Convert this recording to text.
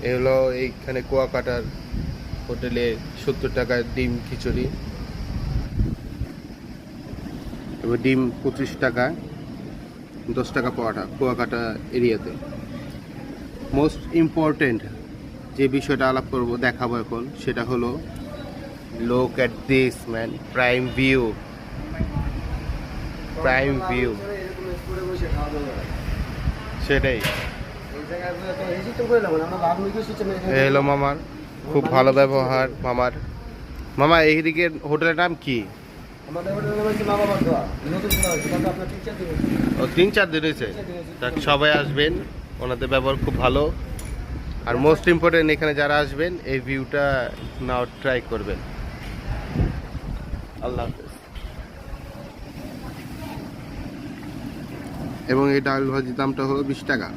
এ হলো এইখানে কুয়াকাটার হোটেলে 70 টাকার ডিম খিচুড়ি, এবার ডিম 25 টাকা, 10 টাকা পাওয়াটা কুয়াকাটা এরিয়াতে। মোস্ট ইম্পর্টেন্ট যে বিষয়টা আলাপ করব দেখাবো এখন, সেটা হলো look at this man, prime view, prime view. সেটাই হলো মামার, খুব ভালো ব্যবহার মামার। মামা এইদিকে হোটেলের নাম কি? ও 3-4 দিন হয়েছে। সবাই আসবেন, ওনাদের ব্যবহার খুব ভালো। আর মোস্ট ইম্পর্টেন্ট, এখানে যারা আসবেন এই ভিউটা নাও ট্রাই করবেন। আল্লাহ হাফেজ। এবং এই ডাল ভাজির দামটা হলো 20 টাকা।